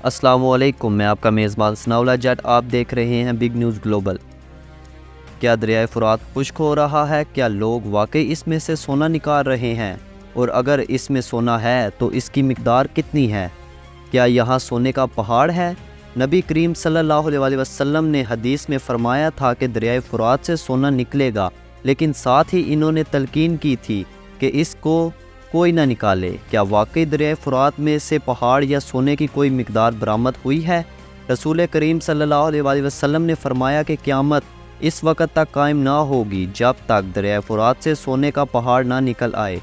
السلام علیکم، میں آپ کا میزبان ثناءاللہ جٹ۔ آپ دیکھ رہے ہیں بگ نیوز گلوبل۔ کیا دریائے فرات خشک ہو رہا ہے؟ کیا لوگ واقعی اس میں سے سونا نکال رہے ہیں؟ اور اگر اس میں سونا ہے تو اس کی مقدار کتنی ہے؟ کیا یہاں سونے کا پہاڑ ہے؟ نبی کریم صلی اللہ علیہ وسلم نے حدیث میں فرمایا تھا کہ دریائے فرات سے سونا نکلے گا، لیکن ساتھ ہی انہوں نے تلقین کی تھی کہ اس کو کوئی نہ نکالے۔ کیا واقعی دریائے فرات میں سے پہاڑ یا سونے کی کوئی مقدار برآمد ہوئی ہے؟ رسول کریم صلی اللہ علیہ وسلم نے فرمایا کہ قیامت اس وقت تک قائم نہ ہوگی جب تک دریائے فرات سے سونے کا پہاڑ نہ نکل آئے۔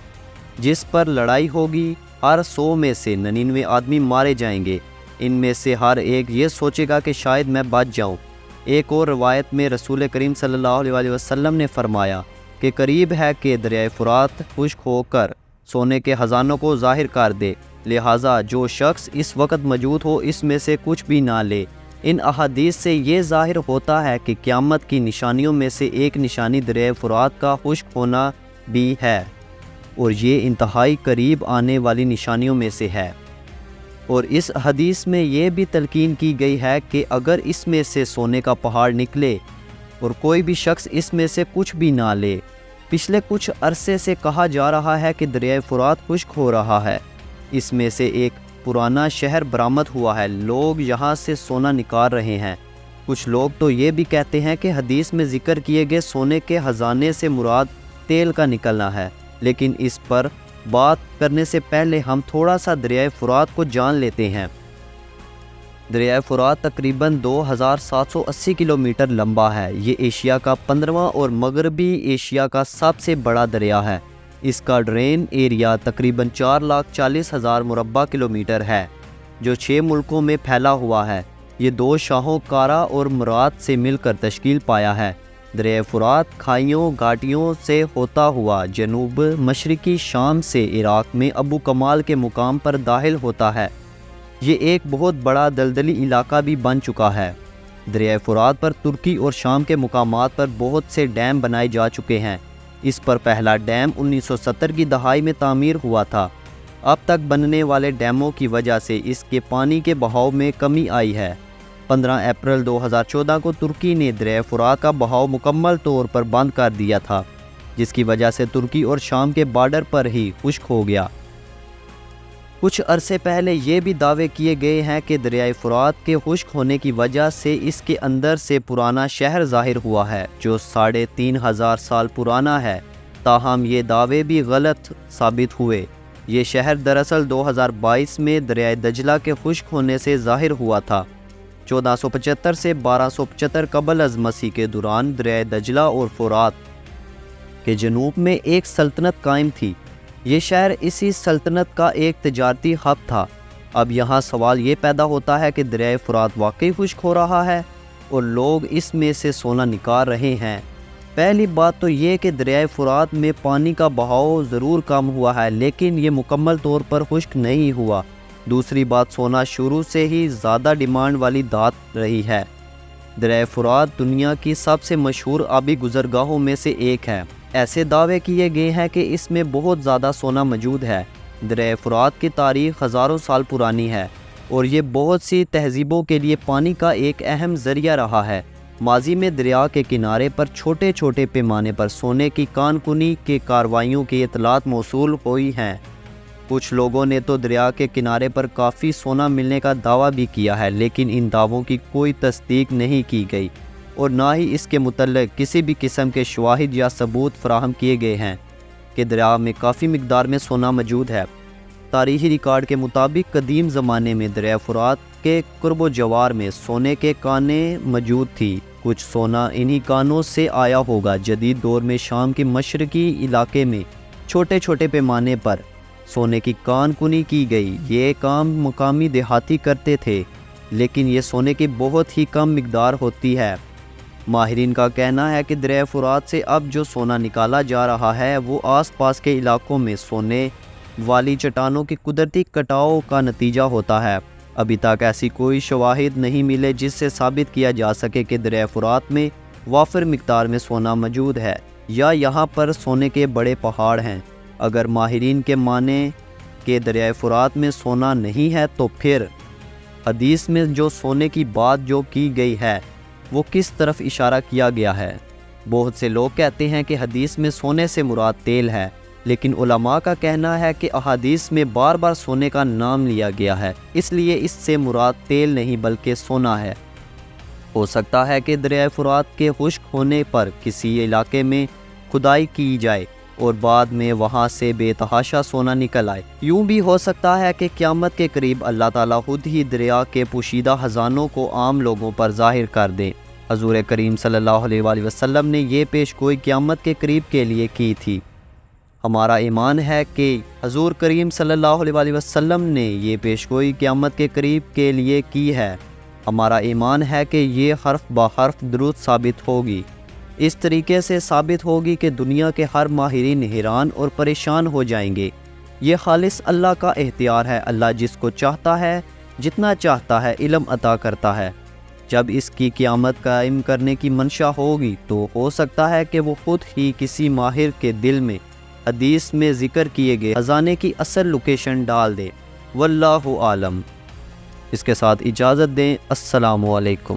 جس پر لڑائی ہوگی، ہر 100 میں سے 99 آدمی مارے جائیں گے۔ ان میں سے ہر ایک یہ سوچے گا کہ شاید میں بچ جاؤں۔ ایک اور روایت میں رسول کریم صلی اللہ علیہ وسلم نے فرمایا کہ قریب ہے کہ دریائے فرات خشک ہو کر سونے کے خزانوں کو ظاہر کر دے، لہٰذا جو شخص اس وقت موجود ہو اس میں سے کچھ بھی نہ لے۔ ان احادیث سے یہ ظاہر ہوتا ہے کہ قیامت کی نشانیوں میں سے ایک نشانی دریائے فرات کا خشک ہونا بھی ہے، اور یہ انتہائی قریب آنے والی نشانیوں میں سے ہے۔ اور اس حدیث میں یہ بھی تلقین کی گئی ہے کہ اگر اس میں سے سونے کا پہاڑ نکلے اور کوئی بھی شخص اس میں سے کچھ بھی نہ لے۔ پچھلے کچھ عرصے سے کہا جا رہا ہے کہ دریائے فرات خشک ہو رہا ہے۔ اس میں سے ایک پرانا شہر برآمد ہوا ہے، لوگ یہاں سے سونا نکال رہے ہیں۔ کچھ لوگ تو یہ بھی کہتے ہیں کہ حدیث میں ذکر کیے گئے سونے کے خزانے سے مراد تیل کا نکلنا ہے، لیکن اس پر بات کرنے سے پہلے ہم تھوڑا سا دریائے فرات کو جان لیتے ہیں۔ دریائے فرات تقریباً 2780 کلومیٹر لمبا ہے۔ یہ ایشیا کا 15واں اور مغربی ایشیا کا سب سے بڑا دریا ہے۔ اس کا ڈرین ایریا تقریباً 4,40,000 مربع کلومیٹر ہے، جو 6 ملکوں میں پھیلا ہوا ہے۔ یہ 2 شاہوں کارا اور مرات سے مل کر تشکیل پایا ہے۔ دریائے فرات کھائیوں گھاٹیوں سے ہوتا ہوا جنوب مشرقی شام سے عراق میں ابو کمال کے مقام پر داخل ہوتا ہے۔ یہ ایک بہت بڑا دلدلی علاقہ بھی بن چکا ہے۔ دریائے فرات پر ترکی اور شام کے مقامات پر بہت سے ڈیم بنائے جا چکے ہیں۔ اس پر پہلا ڈیم 1970 کی دہائی میں تعمیر ہوا تھا۔ اب تک بننے والے ڈیموں کی وجہ سے اس کے پانی کے بہاؤ میں کمی آئی ہے۔ 15 اپریل 2014 کو ترکی نے دریائے فرات کا بہاؤ مکمل طور پر بند کر دیا تھا، جس کی وجہ سے ترکی اور شام کے بارڈر پر ہی خشک ہو گیا۔ کچھ عرصے پہلے یہ بھی دعوے کیے گئے ہیں کہ دریائے فرات کے خشک ہونے کی وجہ سے اس کے اندر سے پرانا شہر ظاہر ہوا ہے، جو 3500 سال پرانا ہے۔ تاہم یہ دعوے بھی غلط ثابت ہوئے۔ یہ شہر دراصل 2022 میں دریائے دجلہ کے خشک ہونے سے ظاہر ہوا تھا۔ 1475 سے 1275 قبل از مسیح کے دوران دریائے دجلہ اور فرات کے جنوب میں ایک سلطنت قائم تھی۔ یہ شہر اسی سلطنت کا ایک تجارتی ہب تھا۔ اب یہاں سوال یہ پیدا ہوتا ہے کہ دریائے فرات واقعی خشک ہو رہا ہے اور لوگ اس میں سے سونا نکال رہے ہیں۔ پہلی بات تو یہ کہ دریائے فرات میں پانی کا بہاؤ ضرور کم ہوا ہے، لیکن یہ مکمل طور پر خشک نہیں ہوا۔ دوسری بات، سونا شروع سے ہی زیادہ ڈیمانڈ والی دھات رہی ہے۔ دریائے فرات دنیا کی سب سے مشہور آبی گزرگاہوں میں سے ایک ہے۔ ایسے دعوے کیے گئے ہیں کہ اس میں بہت زیادہ سونا موجود ہے۔ دریائے فرات کی تاریخ ہزاروں سال پرانی ہے اور یہ بہت سی تہذیبوں کے لیے پانی کا ایک اہم ذریعہ رہا ہے۔ ماضی میں دریا کے کنارے پر چھوٹے چھوٹے پیمانے پر سونے کی کان کنی کے کارروائیوں کی اطلاعات موصول ہوئی ہیں۔ کچھ لوگوں نے تو دریا کے کنارے پر کافی سونا ملنے کا دعویٰ بھی کیا ہے، لیکن ان دعووں کی کوئی تصدیق نہیں کی گئی اور نہ ہی اس کے متعلق کسی بھی قسم کے شواہد یا ثبوت فراہم کیے گئے ہیں کہ دریا میں کافی مقدار میں سونا موجود ہے۔ تاریخی ریکارڈ کے مطابق قدیم زمانے میں دریائے فرات کے قرب و جوار میں سونے کے کانیں موجود تھی۔ کچھ سونا انہی کانوں سے آیا ہوگا۔ جدید دور میں شام کے مشرقی علاقے میں چھوٹے چھوٹے پیمانے پر سونے کی کان کنی کی گئی۔ یہ کام مقامی دیہاتی کرتے تھے، لیکن یہ سونے کی بہت ہی کم مقدار ہوتی ہے۔ ماہرین کا کہنا ہے کہ دریائے فرات سے اب جو سونا نکالا جا رہا ہے وہ آس پاس کے علاقوں میں سونے والی چٹانوں کی قدرتی کٹاؤ کا نتیجہ ہوتا ہے۔ ابھی تک ایسی کوئی شواہد نہیں ملے جس سے ثابت کیا جا سکے کہ دریائے فرات میں وافر مقدار میں سونا موجود ہے یا یہاں پر سونے کے بڑے پہاڑ ہیں۔ اگر ماہرین کے مانیں کہ دریائے فرات میں سونا نہیں ہے تو پھر حدیث میں جو سونے کی بات جو کی گئی ہے وہ کس طرف اشارہ کیا گیا ہے؟ بہت سے لوگ کہتے ہیں کہ حدیث میں سونے سے مراد تیل ہے، لیکن علماء کا کہنا ہے کہ احادیث میں بار بار سونے کا نام لیا گیا ہے، اس لیے اس سے مراد تیل نہیں بلکہ سونا ہے۔ ہو سکتا ہے کہ دریائے فرات کے خشک ہونے پر کسی علاقے میں کھدائی کی جائے اور بعد میں وہاں سے بے تحاشا سونا نکل آئے۔ یوں بھی ہو سکتا ہے کہ قیامت کے قریب اللہ تعالیٰ خود ہی دریا کے پوشیدہ خزانوں کو عام لوگوں پر ظاہر کر دیں۔ حضور کریم صلی اللہ علیہ وآلہ وسلم نے یہ پیش گوئی قیامت کے قریب کے لیے کی تھی۔ ہمارا ایمان ہے کہ حضور کریم صلی اللہ علیہ وآلہ وسلم نے یہ پیش گوئی قیامت کے قریب کے لیے کی ہے۔ ہمارا ایمان ہے کہ یہ حرف بحرف درست ثابت ہوگی۔ اس طریقے سے ثابت ہوگی کہ دنیا کے ہر ماہرین حیران اور پریشان ہو جائیں گے۔ یہ خالص اللہ کا اختیار ہے، اللہ جس کو چاہتا ہے جتنا چاہتا ہے علم عطا کرتا ہے۔ جب اس کی قیامت قائم کرنے کی منشا ہوگی تو ہو سکتا ہے کہ وہ خود ہی کسی ماہر کے دل میں حدیث میں ذکر کیے گئے خزانے کی اصل لوکیشن ڈال دے۔ واللہ عالم۔ اس کے ساتھ اجازت دیں، السلام علیکم۔